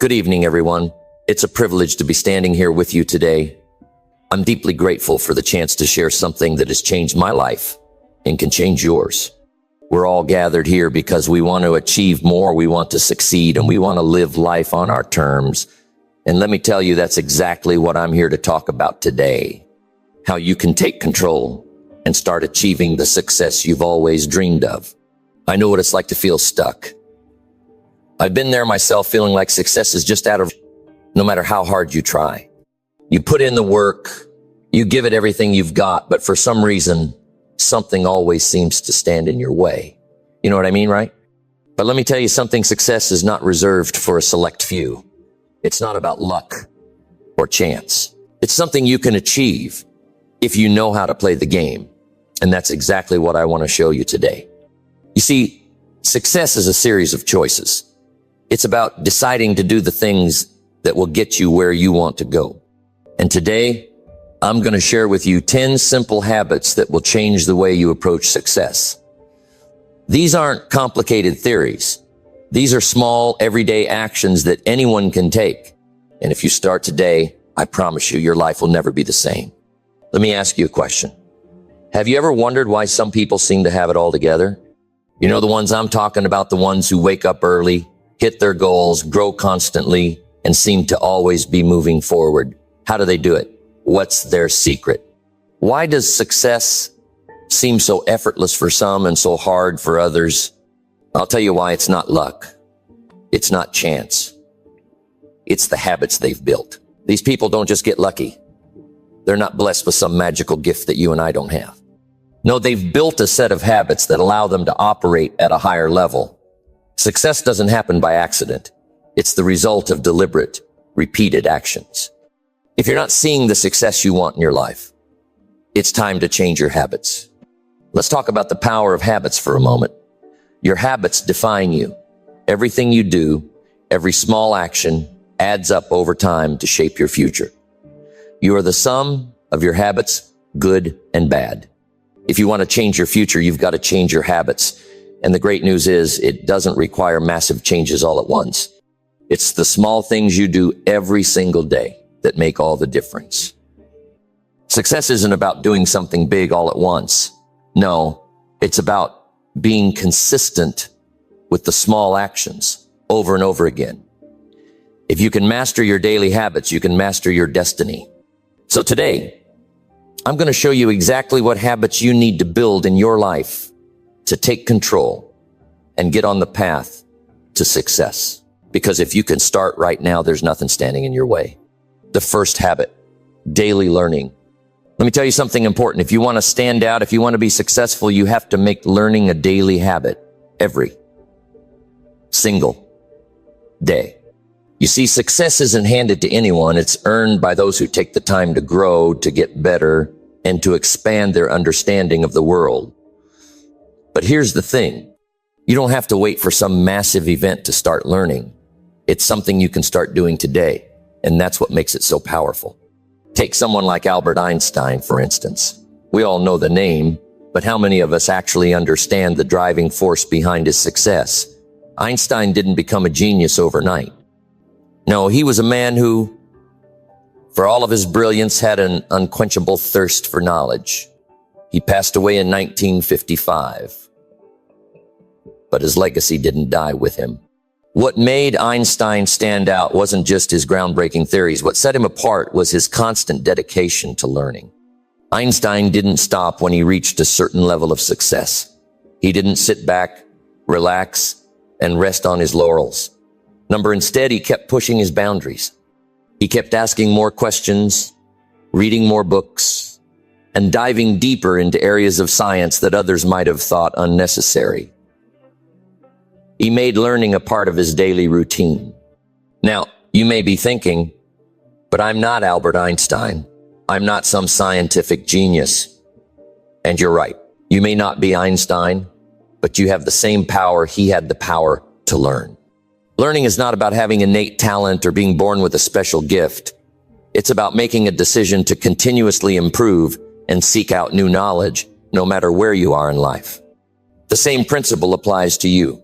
Good evening, everyone. It's a privilege to be standing here with you today. I'm deeply grateful for the chance to share something that has changed my life and can change yours. We're all gathered here because we want to achieve more, we want to succeed, and we want to live life on our terms. And let me tell you, that's exactly what I'm here to talk about today. How you can take control and start achieving the success you've always dreamed of. I know what it's like to feel stuck. I've been there myself, feeling like success is just out of reach, no matter how hard you try. You put in the work, you give it everything you've got, but for some reason, something always seems to stand in your way. You know what I mean, right? But let me tell you something, success is not reserved for a select few. It's not about luck or chance. It's something you can achieve if you know how to play the game. And that's exactly what I want to show you today. You see, success is a series of choices. It's about deciding to do the things that will get you where you want to go. And today, I'm going to share with you 10 simple habits that will change the way you approach success. These aren't complicated theories. These are small, everyday actions that anyone can take. And if you start today, I promise you, your life will never be the same. Let me ask you a question. Have you ever wondered why some people seem to have it all together? You know, the ones I'm talking about, the ones who wake up early, hit their goals, grow constantly, and seem to always be moving forward. How do they do it? What's their secret? Why does success seem so effortless for some and so hard for others? I'll tell you why. It's not luck. It's not chance. It's the habits they've built. These people don't just get lucky. They're not blessed with some magical gift that you and I don't have. No, they've built a set of habits that allow them to operate at a higher level. Success doesn't happen by accident. It's the result of deliberate, repeated actions. If you're not seeing the success you want in your life, it's time to change your habits. Let's talk about the power of habits for a moment. Your habits define you. Everything you do, every small action adds up over time to shape your future. You are the sum of your habits, good and bad. If you want to change your future, you've got to change your habits. And the great news is it doesn't require massive changes all at once. It's the small things you do every single day that make all the difference. Success isn't about doing something big all at once. No, it's about being consistent with the small actions over and over again. If you can master your daily habits, you can master your destiny. So today, I'm going to show you exactly what habits you need to build in your life to take control and get on the path to success. Because if you can start right now, there's nothing standing in your way. The first habit, daily learning. Let me tell you something important. If you want to stand out, if you want to be successful, you have to make learning a daily habit every single day. You see, success isn't handed to anyone. It's earned by those who take the time to grow, to get better, and to expand their understanding of the world. But here's the thing. You don't have to wait for some massive event to start learning. It's something you can start doing today. And that's what makes it so powerful. Take someone like Albert Einstein, for instance. We all know the name, but how many of us actually understand the driving force behind his success? Einstein didn't become a genius overnight. No, he was a man who, for all of his brilliance, had an unquenchable thirst for knowledge. He passed away in 1955, but his legacy didn't die with him. What made Einstein stand out wasn't just his groundbreaking theories. What set him apart was his constant dedication to learning. Einstein didn't stop when he reached a certain level of success. He didn't sit back, relax, and rest on his laurels. Instead, he kept pushing his boundaries. He kept asking more questions, reading more books, and diving deeper into areas of science that others might have thought unnecessary. He made learning a part of his daily routine. Now, you may be thinking, but I'm not Albert Einstein. I'm not some scientific genius. And you're right. You may not be Einstein, but you have the same power he had the power to learn. Learning is not about having innate talent or being born with a special gift. It's about making a decision to continuously improve and seek out new knowledge, no matter where you are in life. The same principle applies to you.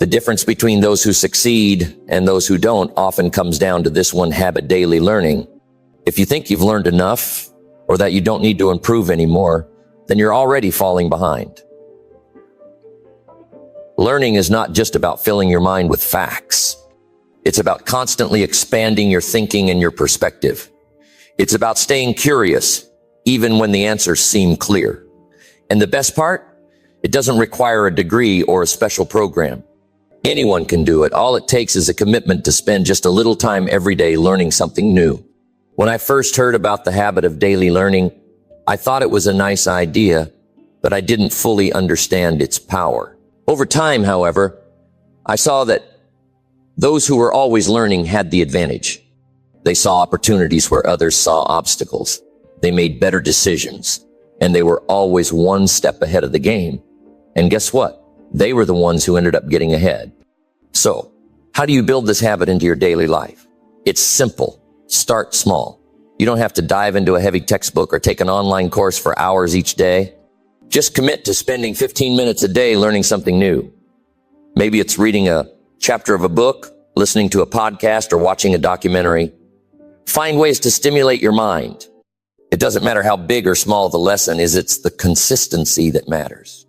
The difference between those who succeed and those who don't often comes down to this one habit: daily learning. If you think you've learned enough or that you don't need to improve anymore, then you're already falling behind. Learning is not just about filling your mind with facts. It's about constantly expanding your thinking and your perspective. It's about staying curious, even when the answers seem clear. And the best part? It doesn't require a degree or a special program. Anyone can do it. All it takes is a commitment to spend just a little time every day learning something new. When I first heard about the habit of daily learning, I thought it was a nice idea, but I didn't fully understand its power. Over time, however, I saw that those who were always learning had the advantage. They saw opportunities where others saw obstacles. They made better decisions, and they were always one step ahead of the game. And guess what? They were the ones who ended up getting ahead. So, how do you build this habit into your daily life? It's simple. Start small. You don't have to dive into a heavy textbook or take an online course for hours each day. Just commit to spending 15 minutes a day learning something new. Maybe it's reading a chapter of a book, listening to a podcast, or watching a documentary. Find ways to stimulate your mind. It doesn't matter how big or small the lesson is, it's the consistency that matters.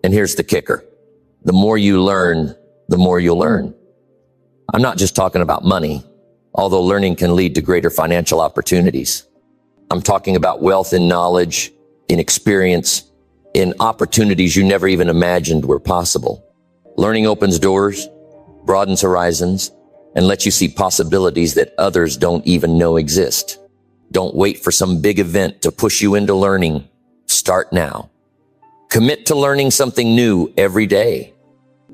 And here's the kicker. The more you learn, the more you'll earn. I'm not just talking about money, although learning can lead to greater financial opportunities. I'm talking about wealth in knowledge, in experience, in opportunities you never even imagined were possible. Learning opens doors, broadens horizons, and lets you see possibilities that others don't even know exist. Don't wait for some big event to push you into learning. Start now. Commit to learning something new every day.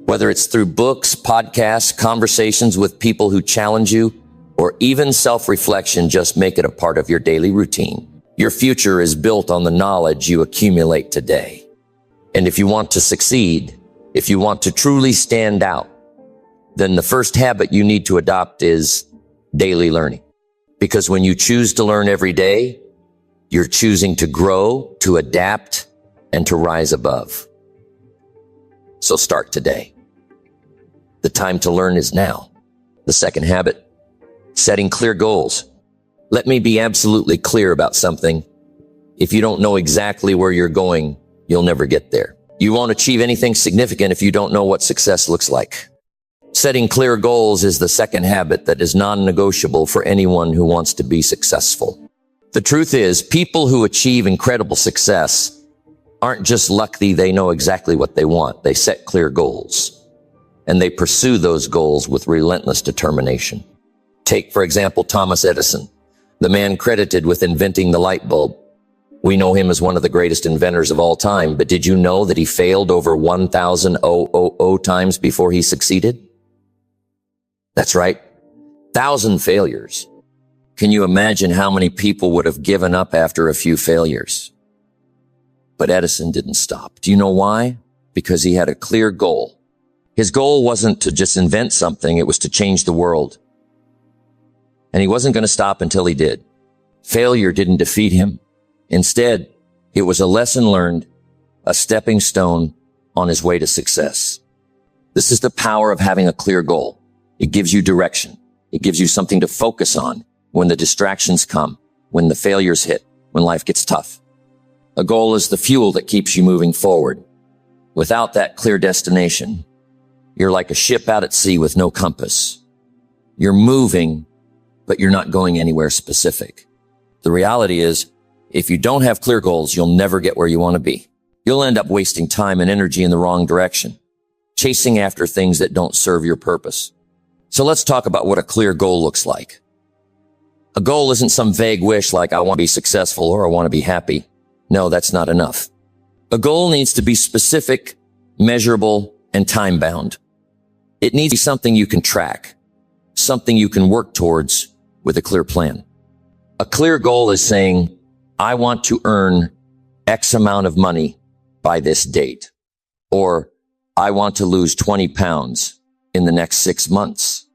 Whether it's through books, podcasts, conversations with people who challenge you, or even self-reflection, just make it a part of your daily routine. Your future is built on the knowledge you accumulate today. And if you want to succeed, if you want to truly stand out, then the first habit you need to adopt is daily learning. Because when you choose to learn every day, you're choosing to grow, to adapt, and to rise above. So start today. The time to learn is now. The second habit, setting clear goals. Let me be absolutely clear about something. If you don't know exactly where you're going, you'll never get there. You won't achieve anything significant if you don't know what success looks like. Setting clear goals is the second habit that is non-negotiable for anyone who wants to be successful. The truth is, people who achieve incredible success aren't just lucky they know exactly what they want. They set clear goals, and they pursue those goals with relentless determination. Take, for example, Thomas Edison, the man credited with inventing the light bulb. We know him as one of the greatest inventors of all time, but did you know that he failed over 1,000 times before he succeeded? That's right, 1,000 failures. Can you imagine how many people would have given up after a few failures? But Edison didn't stop. Do you know why? Because he had a clear goal. His goal wasn't to just invent something, it was to change the world. And he wasn't going to stop until he did. Failure didn't defeat him. Instead, it was a lesson learned, a stepping stone on his way to success. This is the power of having a clear goal. It gives you direction. It gives you something to focus on when the distractions come, when the failures hit, when life gets tough. A goal is the fuel that keeps you moving forward. Without that clear destination, you're like a ship out at sea with no compass. You're moving, but you're not going anywhere specific. The reality is, if you don't have clear goals, you'll never get where you want to be. You'll end up wasting time and energy in the wrong direction, chasing after things that don't serve your purpose. So let's talk about what a clear goal looks like. A goal isn't some vague wish like I want to be successful or I want to be happy. No, that's not enough. A goal needs to be specific, measurable, and time-bound. It needs to be something you can track, something you can work towards with a clear plan. A clear goal is saying, I want to earn X amount of money by this date, or I want to lose 20 pounds in the next 6 months.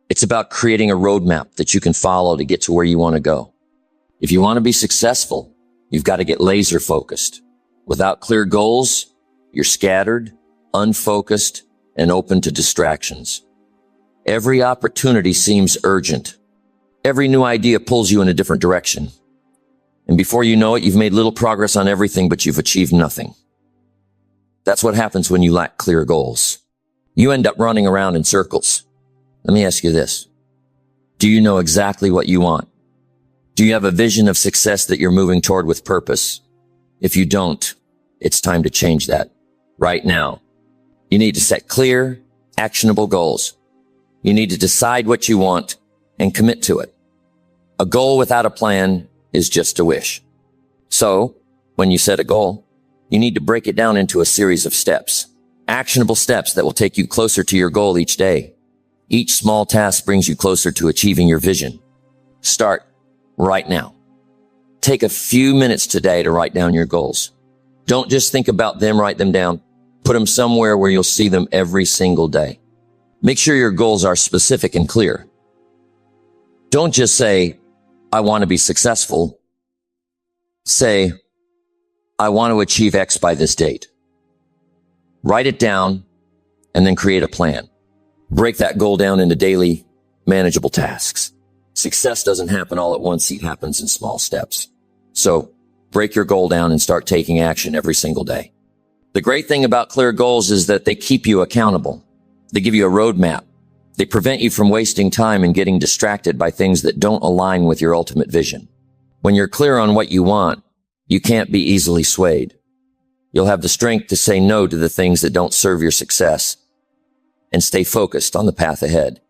It's about creating a roadmap that you can follow to get to where you want to go. If you want to be successful, you've got to get laser focused. Without clear goals, you're scattered, unfocused, and open to distractions. Every opportunity seems urgent. Every new idea pulls you in a different direction. And before you know it, you've made little progress on everything, but you've achieved nothing. That's what happens when you lack clear goals. You end up running around in circles. Let me ask you this. Do you know exactly what you want? Do you have a vision of success that you're moving toward with purpose? If you don't, it's time to change that right now. You need to set clear, actionable goals. You need to decide what you want and commit to it. A goal without a plan is just a wish. So, when you set a goal, you need to break it down into a series of steps, actionable steps that will take you closer to your goal each day. Each small task brings you closer to achieving your vision. Start right now. Take a few minutes today to write down your goals. Don't just think about them, write them down. Put them somewhere where you'll see them every single day. Make sure your goals are specific and clear. Don't just say, I want to be successful. Say, I want to achieve X by this date. Write it down and then create a plan. Break that goal down into daily, manageable tasks. Success doesn't happen all at once. It happens in small steps. So break your goal down and start taking action every single day. The great thing about clear goals is that they keep you accountable. They give you a roadmap. They prevent you from wasting time and getting distracted by things that don't align with your ultimate vision. When you're clear on what you want, you can't be easily swayed. You'll have the strength to say no to the things that don't serve your success and stay focused on the path ahead.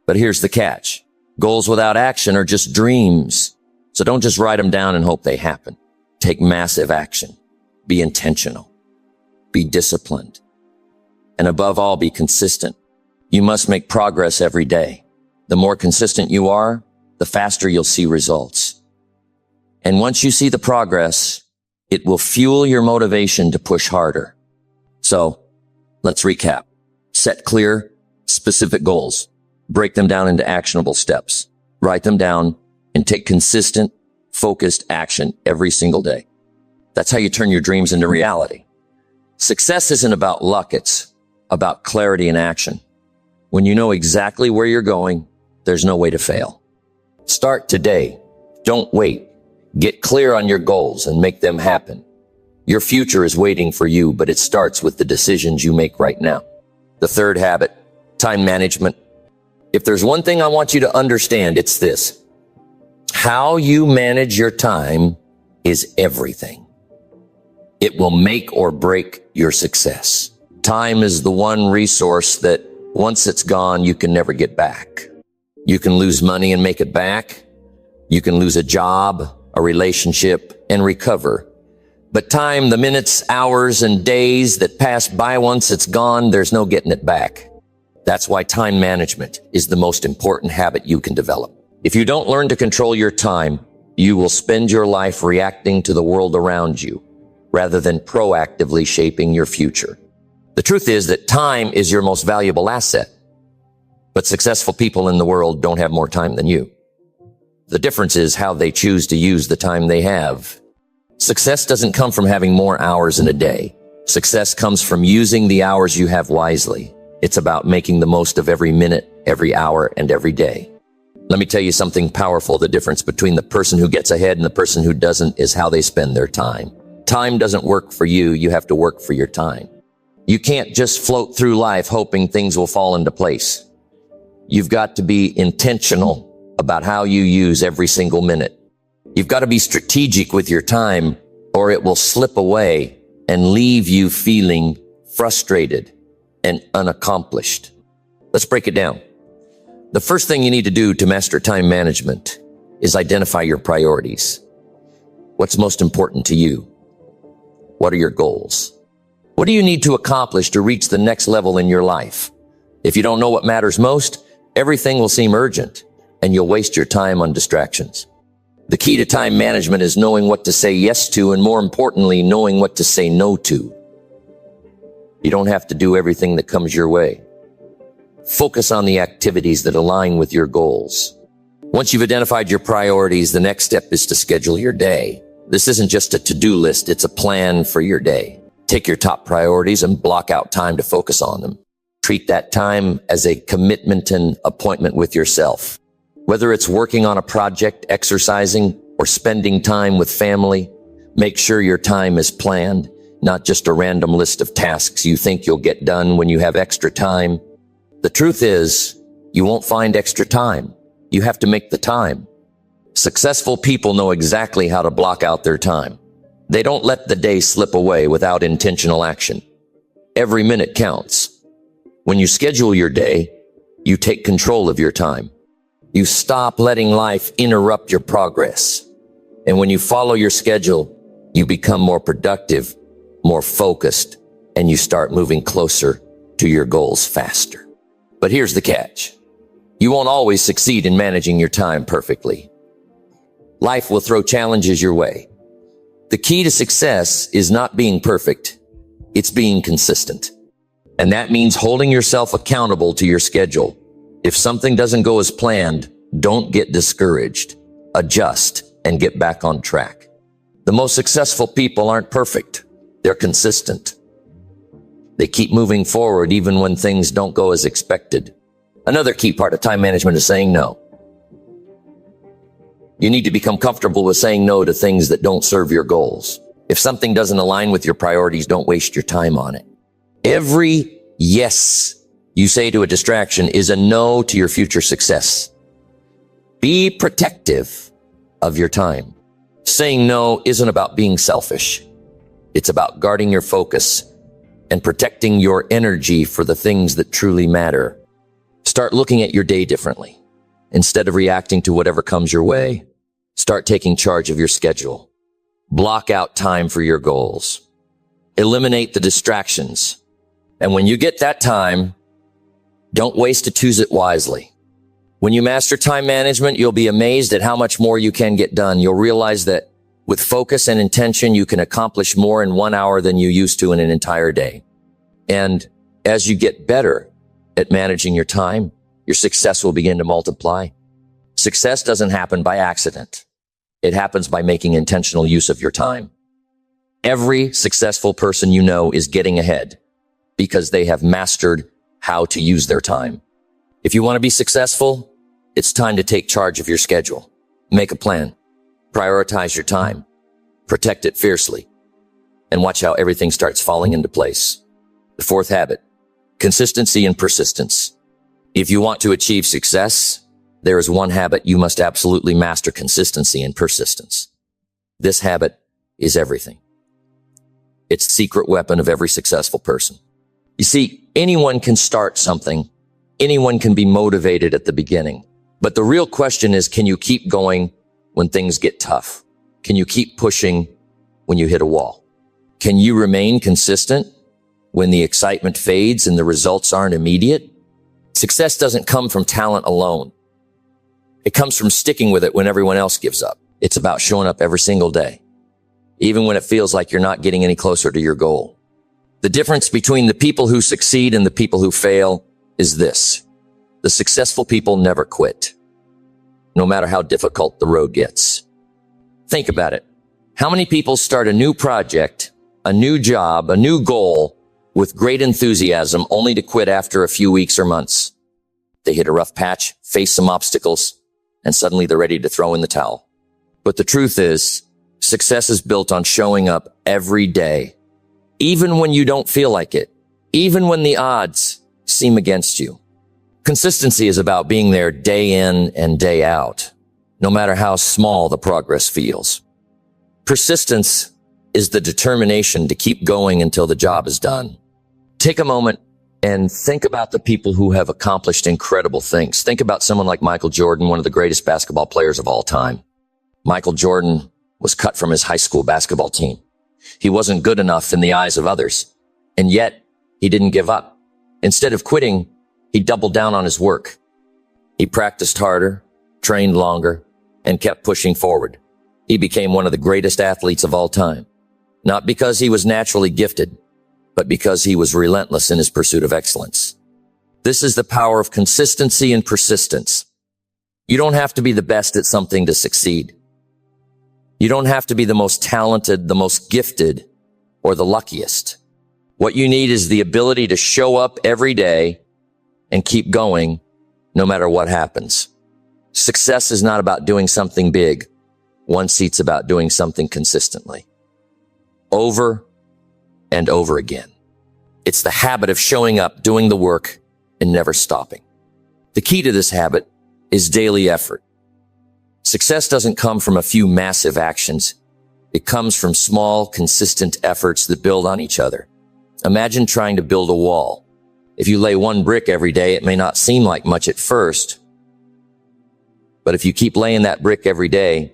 But here's the catch. Goals without action are just dreams. So don't just write them down and hope they happen. Take massive action. Be intentional. Be disciplined. And above all, be consistent. You must make progress every day. The more consistent you are, the faster you'll see results. And once you see the progress, it will fuel your motivation to push harder. So let's recap. Set clear, specific goals. Break them down into actionable steps. Write them down and take consistent, focused action every single day. That's how you turn your dreams into reality. Success isn't about luck. It's about clarity and action. When you know exactly where you're going, there's no way to fail. Start today. Don't wait. Get clear on your goals and make them happen. Your future is waiting for you, but it starts with the decisions you make right now. The third habit, time management. If there's one thing I want you to understand, it's this. How you manage your time is everything. It will make or break your success. Time is the one resource that once it's gone, you can never get back. You can lose money and make it back. You can lose a job, a relationship, and recover. But time, the minutes, hours, and days that pass by once it's gone, there's no getting it back. That's why time management is the most important habit you can develop. If you don't learn to control your time, you will spend your life reacting to the world around you rather than proactively shaping your future. The truth is that time is your most valuable asset, but successful people in the world don't have more time than you. The difference is how they choose to use the time they have. Success doesn't come from having more hours in a day. Success comes from using the hours you have wisely. It's about making the most of every minute, every hour, and every day. Let me tell you something powerful. The difference between the person who gets ahead and the person who doesn't is how they spend their time. Time doesn't work for you. You have to work for your time. You can't just float through life hoping things will fall into place. You've got to be intentional about how you use every single minute. You've got to be strategic with your time, or it will slip away and leave you feeling frustrated and unaccomplished. Let's break it down. The first thing you need to do to master time management is identify your priorities. What's most important to you? What are your goals? What do you need to accomplish to reach the next level in your life? If you don't know what matters most, everything will seem urgent and you'll waste your time on distractions. The key to time management is knowing what to say yes to, and more importantly, knowing what to say no to. You don't have to do everything that comes your way. Focus on the activities that align with your goals. Once you've identified your priorities, the next step is to schedule your day. This isn't just a to-do list, it's a plan for your day. Take your top priorities and block out time to focus on them. Treat that time as a commitment and appointment with yourself. Whether it's working on a project, exercising, or spending time with family, make sure your time is planned, not just a random list of tasks you think you'll get done when you have extra time. The truth is, you won't find extra time. You have to make the time. Successful people know exactly how to block out their time. They don't let the day slip away without intentional action. Every minute counts. When you schedule your day, you take control of your time. You stop letting life interrupt your progress. And when you follow your schedule, you become more productive, more focused, and you start moving closer to your goals faster. But here's the catch. You won't always succeed in managing your time perfectly. Life will throw challenges your way. The key to success is not being perfect. It's being consistent. And that means holding yourself accountable to your schedule. If something doesn't go as planned, don't get discouraged. Adjust and get back on track. The most successful people aren't perfect. They're consistent. They keep moving forward even when things don't go as expected. Another key part of time management is saying no. You need to become comfortable with saying no to things that don't serve your goals. If something doesn't align with your priorities, don't waste your time on it. Every yes you say to a distraction is a no to your future success. Be protective of your time. Saying no isn't about being selfish. It's about guarding your focus and protecting your energy for the things that truly matter. Start looking at your day differently. Instead of reacting to whatever comes your way, start taking charge of your schedule. Block out time for your goals. Eliminate the distractions. And when you get that time, don't waste it, choose it wisely. When you master time management, you'll be amazed at how much more you can get done. You'll realize that with focus and intention, you can accomplish more in 1 hour than you used to in an entire day. And as you get better at managing your time, your success will begin to multiply. Success doesn't happen by accident. It happens by making intentional use of your time. Every successful person you know is getting ahead because they have mastered how to use their time. If you want to be successful, it's time to take charge of your schedule. Make a plan. Prioritize your time. Protect it fiercely. And watch how everything starts falling into place. The fourth habit, consistency and persistence. If you want to achieve success, there is one habit you must absolutely master: consistency and persistence. This habit is everything. It's the secret weapon of every successful person. You see, anyone can start something. Anyone can be motivated at the beginning. But the real question is, can you keep going when things get tough? Can you keep pushing when you hit a wall? Can you remain consistent when the excitement fades and the results aren't immediate? Success doesn't come from talent alone. It comes from sticking with it when everyone else gives up. It's about showing up every single day, even when it feels like you're not getting any closer to your goal. The difference between the people who succeed and the people who fail is this: the successful people never quit, no matter how difficult the road gets. Think about it. How many people start a new project, a new job, a new goal with great enthusiasm only to quit after a few weeks or months? They hit a rough patch, face some obstacles, and suddenly they're ready to throw in the towel. But the truth is, success is built on showing up every day, even when you don't feel like it, even when the odds seem against you. Consistency is about being there day in and day out, no matter how small the progress feels. Persistence is the determination to keep going until the job is done. Take a moment and think about the people who have accomplished incredible things. Think about someone like Michael Jordan, one of the greatest basketball players of all time. Michael Jordan was cut from his high school basketball team. He wasn't good enough in the eyes of others, and yet he didn't give up. Instead of quitting, he doubled down on his work. He practiced harder, trained longer, and kept pushing forward. He became one of the greatest athletes of all time, not because he was naturally gifted, but because he was relentless in his pursuit of excellence. This is the power of consistency and persistence. You don't have to be the best at something to succeed. You don't have to be the most talented, the most gifted, or the luckiest. What you need is the ability to show up every day and keep going no matter what happens. Success is not about doing something big. Once it's about doing something consistently, over and over again. It's the habit of showing up, doing the work, and never stopping. The key to this habit is daily effort. Success doesn't come from a few massive actions. It comes from small, consistent efforts that build on each other. Imagine trying to build a wall. If you lay one brick every day, it may not seem like much at first, but if you keep laying that brick every day,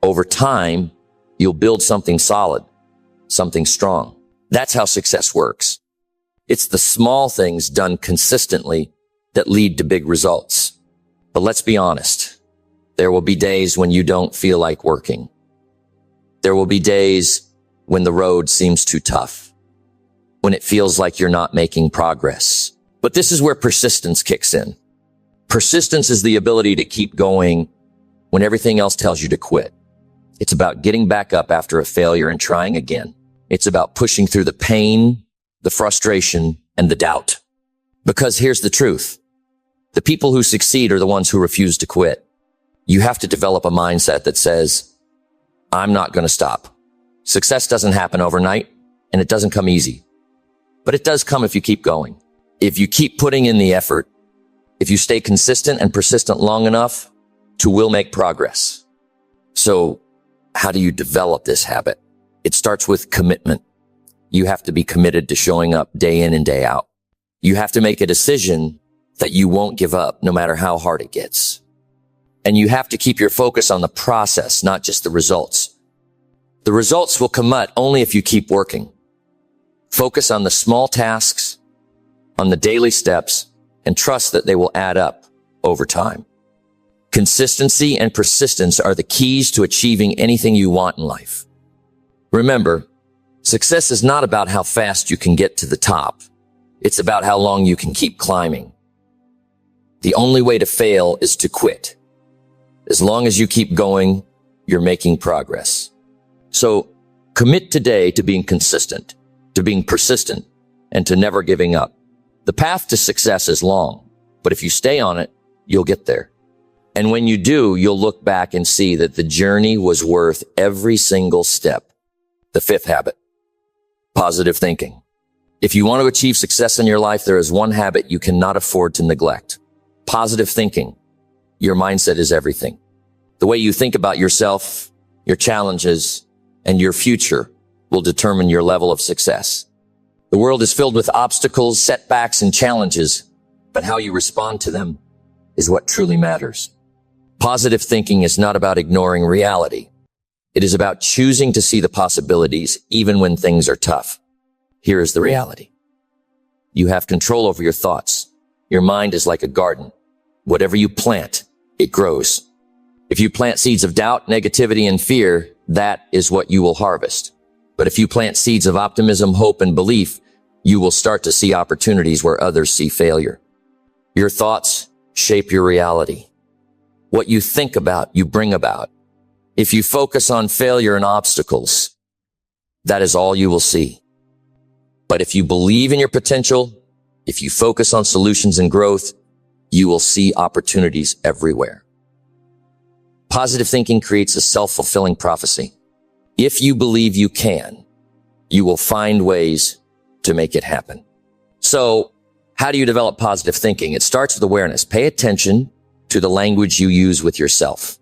over time, you'll build something solid, something strong. That's how success works. It's the small things done consistently that lead to big results. But let's be honest. There will be days when you don't feel like working. There will be days when the road seems too tough, when it feels like you're not making progress. But this is where persistence kicks in. Persistence is the ability to keep going when everything else tells you to quit. It's about getting back up after a failure and trying again. It's about pushing through the pain, the frustration, and the doubt. Because here's the truth. The people who succeed are the ones who refuse to quit. You have to develop a mindset that says, I'm not going to stop. Success doesn't happen overnight, and it doesn't come easy. But it does come if you keep going. If you keep putting in the effort, if you stay consistent and persistent long enough, you will make progress. So, how do you develop this habit? It starts with commitment. You have to be committed to showing up day in and day out. You have to make a decision that you won't give up no matter how hard it gets. And you have to keep your focus on the process, not just the results. The results will come out only if you keep working. Focus on the small tasks, on the daily steps, and trust that they will add up over time. Consistency and persistence are the keys to achieving anything you want in life. Remember, success is not about how fast you can get to the top. It's about how long you can keep climbing. The only way to fail is to quit. As long as you keep going, you're making progress. So commit today to being consistent, to being persistent, and to never giving up. The path to success is long, but if you stay on it, you'll get there. And when you do, you'll look back and see that the journey was worth every single step. The fifth habit, positive thinking. If you want to achieve success in your life, there is one habit you cannot afford to neglect. Positive thinking. Your mindset is everything. The way you think about yourself, your challenges, and your future will determine your level of success. The world is filled with obstacles, setbacks, and challenges, but how you respond to them is what truly matters. Positive thinking is not about ignoring reality. It is about choosing to see the possibilities even when things are tough. Here is the reality. You have control over your thoughts. Your mind is like a garden. Whatever you plant, it grows. If you plant seeds of doubt, negativity, and fear, that is what you will harvest. But if you plant seeds of optimism, hope, and belief, you will start to see opportunities where others see failure. Your thoughts shape your reality. What you think about, you bring about. If you focus on failure and obstacles, that is all you will see. But if you believe in your potential, if you focus on solutions and growth, you will see opportunities everywhere. Positive thinking creates a self-fulfilling prophecy. If you believe you can, you will find ways to make it happen. So, how do you develop positive thinking? It starts with awareness. Pay attention to the language you use with yourself.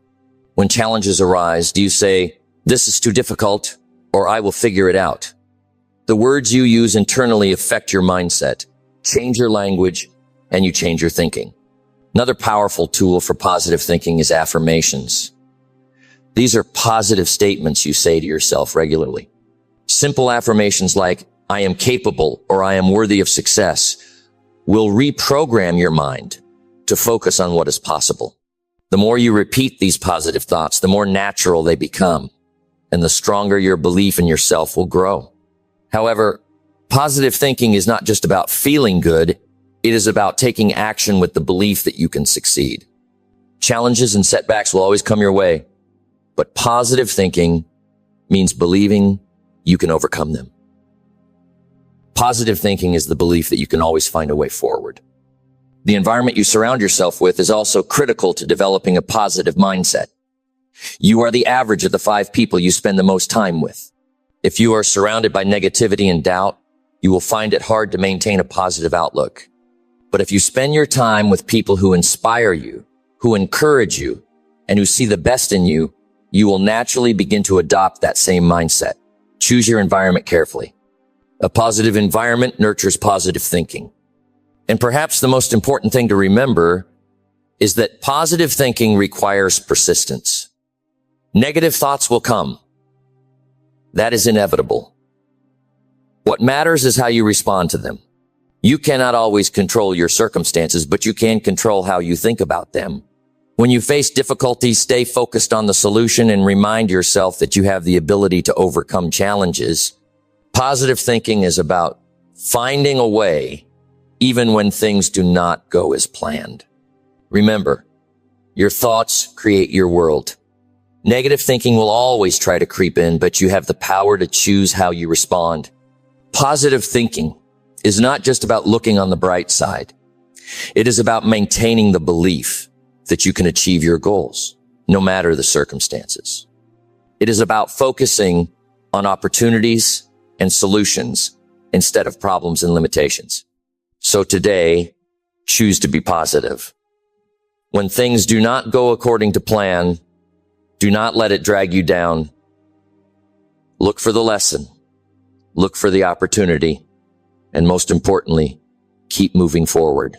When challenges arise, do you say, "This is too difficult," or "I will figure it out"? The words you use internally affect your mindset. Change your language, and you change your thinking. Another powerful tool for positive thinking is affirmations. These are positive statements you say to yourself regularly. Simple affirmations like, "I am capable," or "I am worthy of success," will reprogram your mind to focus on what is possible. The more you repeat these positive thoughts, the more natural they become, and the stronger your belief in yourself will grow. However, positive thinking is not just about feeling good. It is about taking action with the belief that you can succeed. Challenges and setbacks will always come your way, but positive thinking means believing you can overcome them. Positive thinking is the belief that you can always find a way forward. The environment you surround yourself with is also critical to developing a positive mindset. You are the average of the 5 people you spend the most time with. If you are surrounded by negativity and doubt, you will find it hard to maintain a positive outlook. But if you spend your time with people who inspire you, who encourage you, and who see the best in you, you will naturally begin to adopt that same mindset. Choose your environment carefully. A positive environment nurtures positive thinking. And perhaps the most important thing to remember is that positive thinking requires persistence. Negative thoughts will come. That is inevitable. What matters is how you respond to them. You cannot always control your circumstances, but you can control how you think about them. When you face difficulties, stay focused on the solution and remind yourself that you have the ability to overcome challenges. Positive thinking is about finding a way even when things do not go as planned. Remember, your thoughts create your world. Negative thinking will always try to creep in, but you have the power to choose how you respond. Positive thinking is not just about looking on the bright side. It is about maintaining the belief that you can achieve your goals, no matter the circumstances. It is about focusing on opportunities and solutions instead of problems and limitations. So today, choose to be positive. When things do not go according to plan, do not let it drag you down. Look for the lesson. Look for the opportunity. And most importantly, keep moving forward.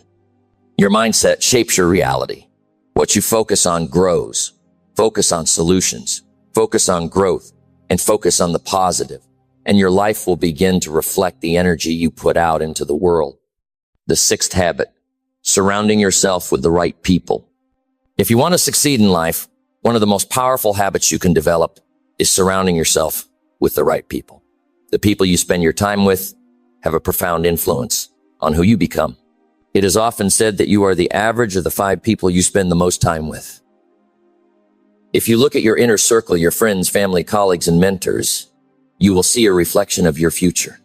Your mindset shapes your reality. What you focus on grows. Focus on solutions. Focus on growth. And focus on the positive. And your life will begin to reflect the energy you put out into the world. The 6th habit, surrounding yourself with the right people. If you want to succeed in life, one of the most powerful habits you can develop is surrounding yourself with the right people. The people you spend your time with have a profound influence on who you become. It is often said that you are the average of the 5 people you spend the most time with. If you look at your inner circle, your friends, family, colleagues, and mentors, you will see a reflection of your future.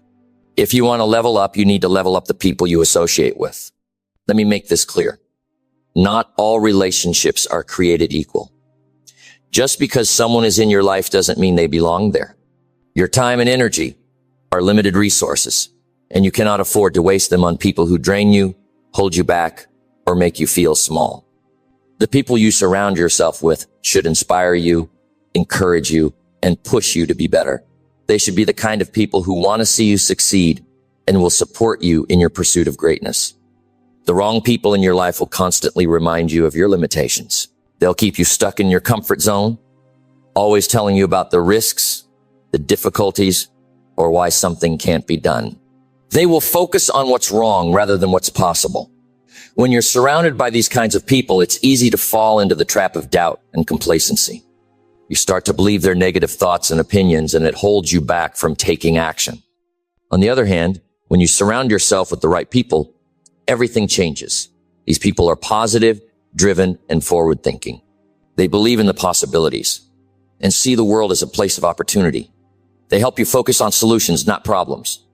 If you want to level up, you need to level up the people you associate with. Let me make this clear. Not all relationships are created equal. Just because someone is in your life doesn't mean they belong there. Your time and energy are limited resources, and you cannot afford to waste them on people who drain you, hold you back, or make you feel small. The people you surround yourself with should inspire you, encourage you, and push you to be better. They should be the kind of people who want to see you succeed and will support you in your pursuit of greatness. The wrong people in your life will constantly remind you of your limitations. They'll keep you stuck in your comfort zone, always telling you about the risks, the difficulties, or why something can't be done. They will focus on what's wrong rather than what's possible. When you're surrounded by these kinds of people, it's easy to fall into the trap of doubt and complacency. You start to believe their negative thoughts and opinions, and it holds you back from taking action. On the other hand, when you surround yourself with the right people, everything changes. These people are positive, driven, and forward-thinking. They believe in the possibilities and see the world as a place of opportunity. They help you focus on solutions, not problems.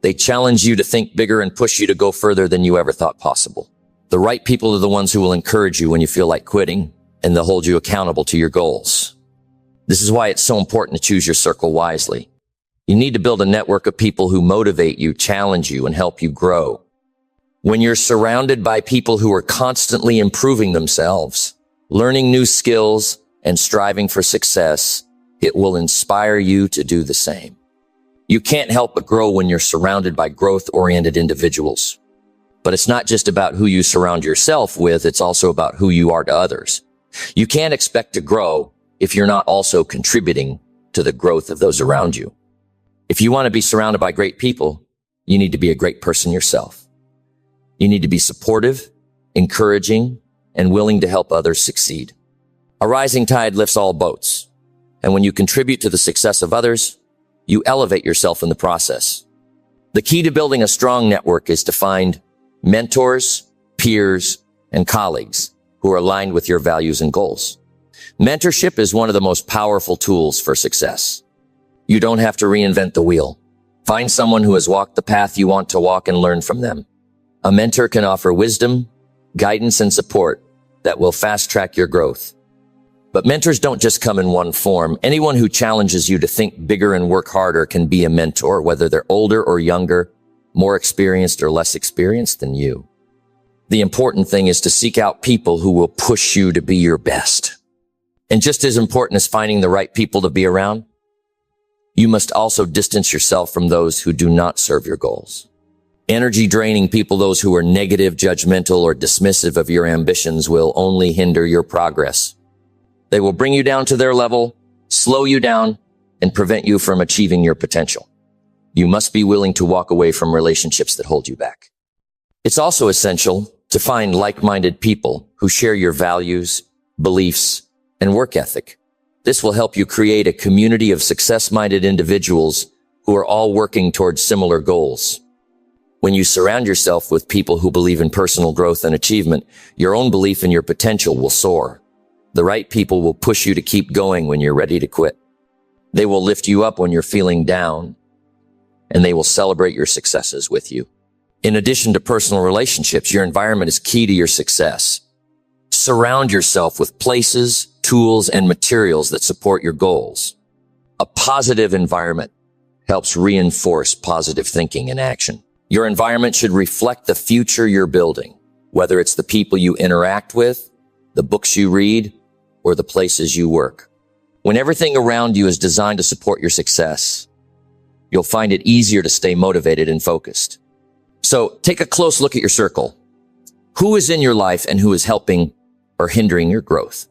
They challenge you to think bigger and push you to go further than you ever thought possible. The right people are the ones who will encourage you when you feel like quitting, and they'll hold you accountable to your goals. This is why it's so important to choose your circle wisely. You need to build a network of people who motivate you, challenge you, and help you grow. When you're surrounded by people who are constantly improving themselves, learning new skills, and striving for success, it will inspire you to do the same. You can't help but grow when you're surrounded by growth-oriented individuals. But it's not just about who you surround yourself with, it's also about who you are to others. You can't expect to grow if you're not also contributing to the growth of those around you. If you want to be surrounded by great people, you need to be a great person yourself. You need to be supportive, encouraging, and willing to help others succeed. A rising tide lifts all boats. And when you contribute to the success of others, you elevate yourself in the process. The key to building a strong network is to find mentors, peers, and colleagues who are aligned with your values and goals. Mentorship is one of the most powerful tools for success. You don't have to reinvent the wheel. Find someone who has walked the path you want to walk and learn from them. A mentor can offer wisdom, guidance, and support that will fast-track your growth. But mentors don't just come in one form. Anyone who challenges you to think bigger and work harder can be a mentor, whether they're older or younger, more experienced or less experienced than you. The important thing is to seek out people who will push you to be your best. And just as important as finding the right people to be around, you must also distance yourself from those who do not serve your goals. Energy draining people, those who are negative, judgmental, or dismissive of your ambitions, will only hinder your progress. They will bring you down to their level, slow you down, and prevent you from achieving your potential. You must be willing to walk away from relationships that hold you back. It's also essential to find like-minded people who share your values, beliefs, and work ethic. This will help you create a community of success-minded individuals who are all working towards similar goals. When you surround yourself with people who believe in personal growth and achievement, your own belief in your potential will soar. The right people will push you to keep going when you're ready to quit. They will lift you up when you're feeling down, and they will celebrate your successes with you. In addition to personal relationships, your environment is key to your success. Surround yourself with places, tools, and materials that support your goals. A positive environment helps reinforce positive thinking and action. Your environment should reflect the future you're building, whether it's the people you interact with, the books you read, or the places you work. When everything around you is designed to support your success, you'll find it easier to stay motivated and focused. So take a close look at your circle. Who is in your life and who is helping or hindering your growth?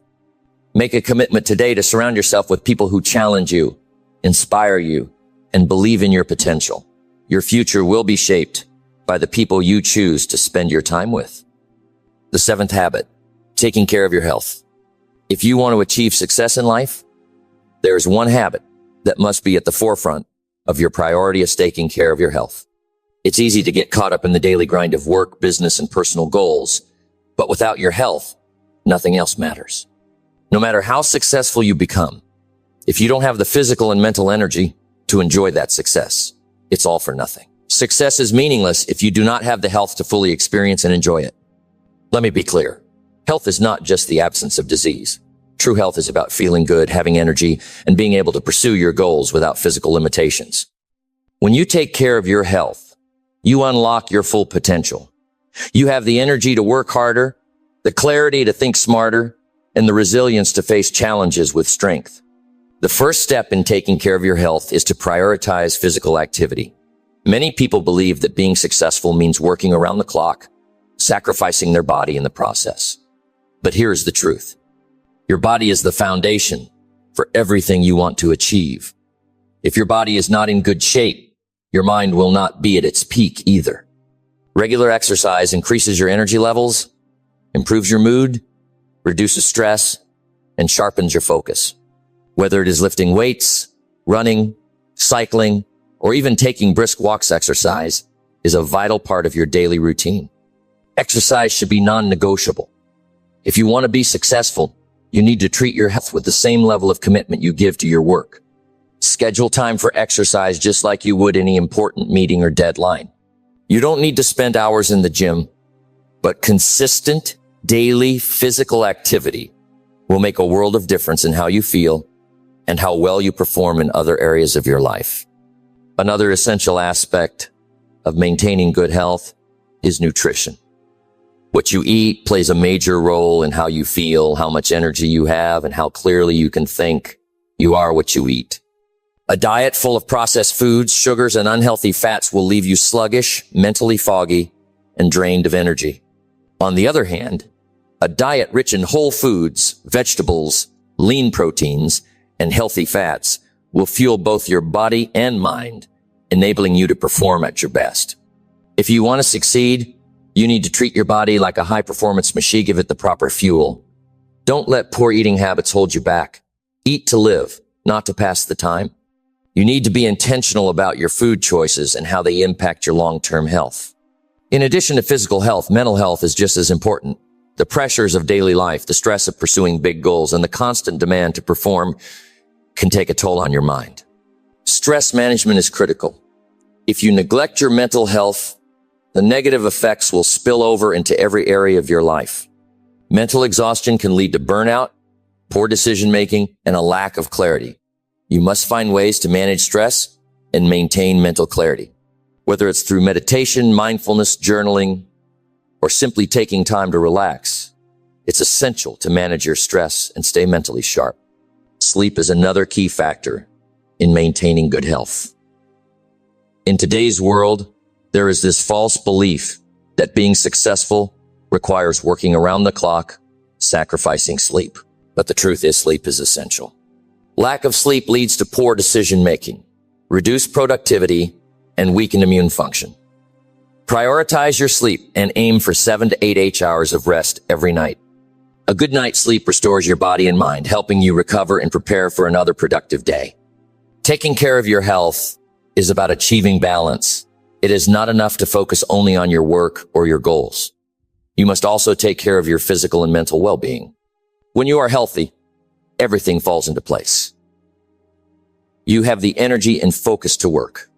Make a commitment today to surround yourself with people who challenge you, inspire you, and believe in your potential. Your future will be shaped by the people you choose to spend your time with. The seventh habit, taking care of your health. If you want to achieve success in life, there is one habit that must be at the forefront of your priority of taking care of your health. It's easy to get caught up in the daily grind of work, business, and personal goals, but without your health, nothing else matters. No matter how successful you become, if you don't have the physical and mental energy to enjoy that success, it's all for nothing. Success is meaningless if you do not have the health to fully experience and enjoy it. Let me be clear. Health is not just the absence of disease. True health is about feeling good, having energy, and being able to pursue your goals without physical limitations. When you take care of your health, you unlock your full potential. You have the energy to work harder, the clarity to think smarter, and the resilience to face challenges with strength. The first step in taking care of your health is to prioritize physical activity. Many people believe that being successful means working around the clock, sacrificing their body in the process. But here's the truth. Your body is the foundation for everything you want to achieve. If your body is not in good shape, your mind will not be at its peak either. Regular exercise increases your energy levels, improves your mood, reduces stress, and sharpens your focus. Whether it is lifting weights, running, cycling, or even taking brisk walks, exercise is a vital part of your daily routine. Exercise should be non-negotiable. If you want to be successful, you need to treat your health with the same level of commitment you give to your work. Schedule time for exercise just like you would any important meeting or deadline. You don't need to spend hours in the gym, but consistent, daily physical activity will make a world of difference in how you feel and how well you perform in other areas of your life. Another essential aspect of maintaining good health is nutrition. What you eat plays a major role in how you feel, how much energy you have, and how clearly you can think. You are what you eat. A diet full of processed foods, sugars, and unhealthy fats will leave you sluggish, mentally foggy, and drained of energy. On the other hand, a diet rich in whole foods, vegetables, lean proteins, and healthy fats will fuel both your body and mind, enabling you to perform at your best. If you want to succeed, you need to treat your body like a high-performance machine. Give it the proper fuel. Don't let poor eating habits hold you back. Eat to live, not to pass the time. You need to be intentional about your food choices and how they impact your long-term health. In addition to physical health, mental health is just as important. The pressures of daily life, the stress of pursuing big goals, and the constant demand to perform can take a toll on your mind. Stress management is critical. If you neglect your mental health, the negative effects will spill over into every area of your life. Mental exhaustion can lead to burnout, poor decision-making, and a lack of clarity. You must find ways to manage stress and maintain mental clarity. Whether it's through meditation, mindfulness, journaling, or simply taking time to relax, it's essential to manage your stress and stay mentally sharp. Sleep is another key factor in maintaining good health. In today's world, there is this false belief that being successful requires working around the clock, sacrificing sleep. But the truth is, sleep is essential. Lack of sleep leads to poor decision-making, reduced productivity, and weakened immune function. Prioritize your sleep and aim for 7 to 8 hours of rest every night. A good night's sleep restores your body and mind, helping you recover and prepare for another productive day. Taking care of your health is about achieving balance. It is not enough to focus only on your work or your goals. You must also take care of your physical and mental well-being. When you are healthy, everything falls into place. You have the energy and focus to work,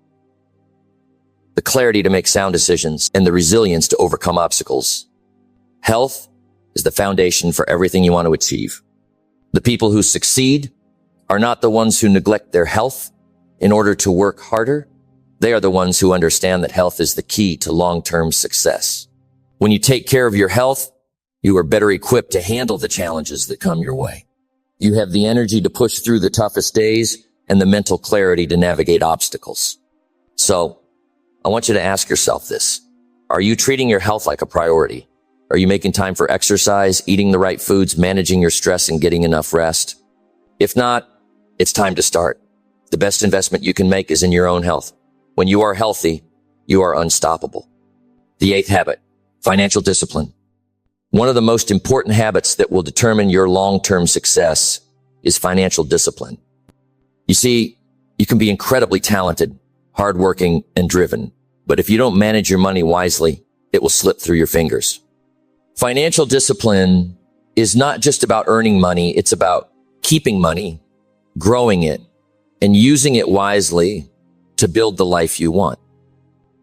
the clarity to make sound decisions, and the resilience to overcome obstacles. Health is the foundation for everything you want to achieve. The people who succeed are not the ones who neglect their health in order to work harder. They are the ones who understand that health is the key to long-term success. When you take care of your health, you are better equipped to handle the challenges that come your way. You have the energy to push through the toughest days and the mental clarity to navigate obstacles. So, I want you to ask yourself this. Are you treating your health like a priority? Are you making time for exercise, eating the right foods, managing your stress, and getting enough rest? If not, it's time to start. The best investment you can make is in your own health. When you are healthy, you are unstoppable. The 8th habit, financial discipline. One of the most important habits that will determine your long-term success is financial discipline. You see, you can be incredibly talented, hardworking, and driven, but if you don't manage your money wisely, it will slip through your fingers. Financial discipline is not just about earning money, it's about keeping money, growing it, and using it wisely to build the life you want.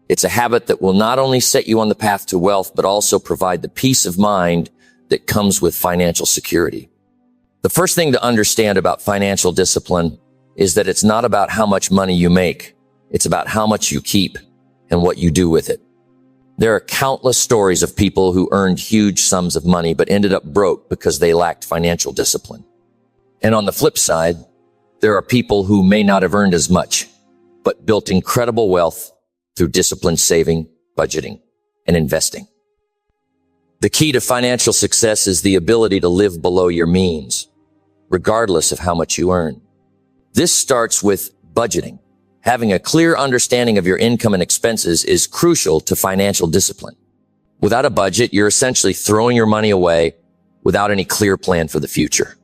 It's a habit that will not only set you on the path to wealth, but also provide the peace of mind that comes with financial security. The first thing to understand about financial discipline is that it's not about how much money you make. It's about how much you keep and what you do with it. There are countless stories of people who earned huge sums of money but ended up broke because they lacked financial discipline. And on the flip side, there are people who may not have earned as much, but built incredible wealth through disciplined saving, budgeting, and investing. The key to financial success is the ability to live below your means, regardless of how much you earn. This starts with budgeting. Having a clear understanding of your income and expenses is crucial to financial discipline. Without a budget, you're essentially throwing your money away without any clear plan for the future.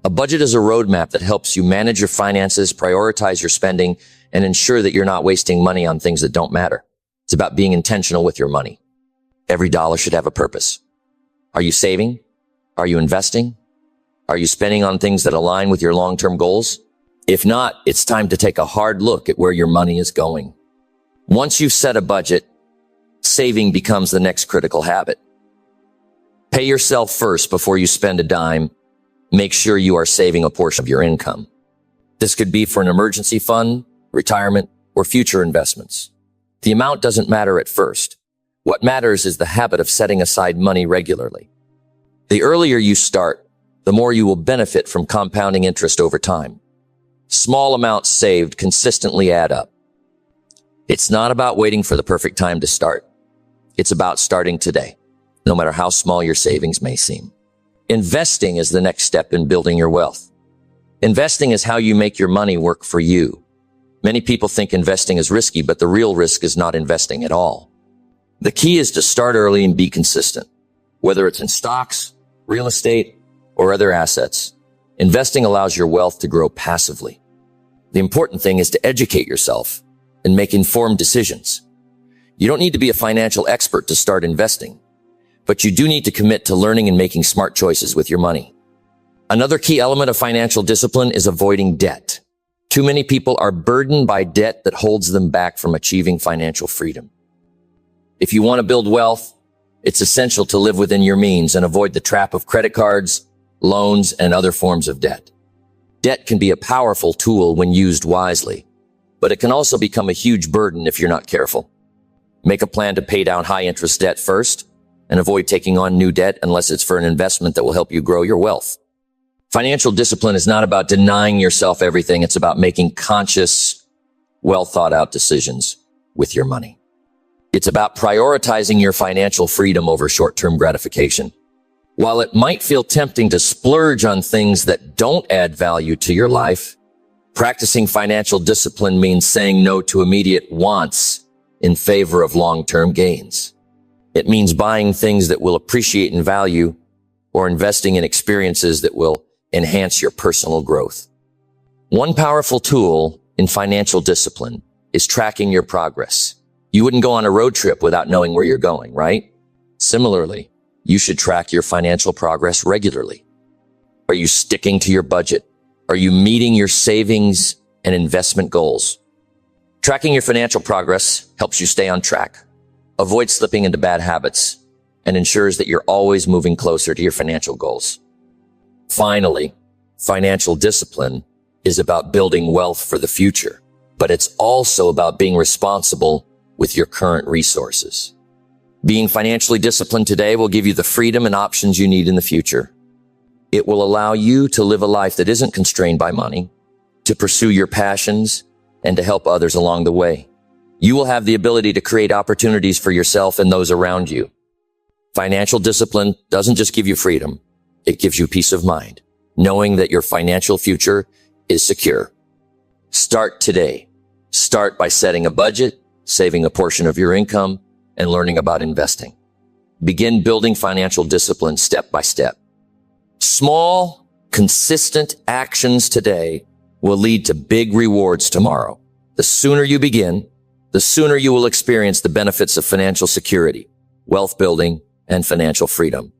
A budget is a roadmap that helps you manage your finances, prioritize your spending, and ensure that you're not wasting money on things that don't matter. It's about being intentional with your money. Every dollar should have a purpose. Are you saving? Are you investing? Are you spending on things that align with your long-term goals? If not, it's time to take a hard look at where your money is going. Once you've set a budget, saving becomes the next critical habit. Pay yourself first before you spend a dime. Make sure you are saving a portion of your income. This could be for an emergency fund, retirement, or future investments. The amount doesn't matter at first. What matters is the habit of setting aside money regularly. The earlier you start, the more you will benefit from compounding interest over time. Small amounts saved consistently add up. It's not about waiting for the perfect time to start. It's about starting today, no matter how small your savings may seem. Investing is the next step in building your wealth. Investing is how you make your money work for you. Many people think investing is risky, but the real risk is not investing at all. The key is to start early and be consistent. Whether it's in stocks, real estate, or other assets, investing allows your wealth to grow passively. The important thing is to educate yourself and make informed decisions. You don't need to be a financial expert to start investing, but you do need to commit to learning and making smart choices with your money. Another key element of financial discipline is avoiding debt. Too many people are burdened by debt that holds them back from achieving financial freedom. If you want to build wealth, it's essential to live within your means and avoid the trap of credit cards, loans, and other forms of debt. Debt can be a powerful tool when used wisely, but it can also become a huge burden if you're not careful. Make a plan to pay down high-interest debt first and avoid taking on new debt unless it's for an investment that will help you grow your wealth. Financial discipline is not about denying yourself everything. It's about making conscious, well-thought-out decisions with your money. It's about prioritizing your financial freedom over short-term gratification. While it might feel tempting to splurge on things that don't add value to your life, practicing financial discipline means saying no to immediate wants in favor of long-term gains. It means buying things that will appreciate in value or investing in experiences that will enhance your personal growth. One powerful tool in financial discipline is tracking your progress. You wouldn't go on a road trip without knowing where you're going, right? Similarly, you should track your financial progress regularly. Are you sticking to your budget? Are you meeting your savings and investment goals? Tracking your financial progress helps you stay on track, avoid slipping into bad habits, and ensures that you're always moving closer to your financial goals. Finally, financial discipline is about building wealth for the future, but it's also about being responsible with your current resources. Being financially disciplined today will give you the freedom and options you need in the future. It will allow you to live a life that isn't constrained by money, to pursue your passions, and to help others along the way. You will have the ability to create opportunities for yourself and those around you. Financial discipline doesn't just give you freedom. It gives you peace of mind, knowing that your financial future is secure. Start today. Start by setting a budget, saving a portion of your income, and learning about investing. Begin building financial discipline step by step. Small, consistent actions today will lead to big rewards tomorrow. The sooner you begin, the sooner you will experience the benefits of financial security, wealth building, and financial freedom.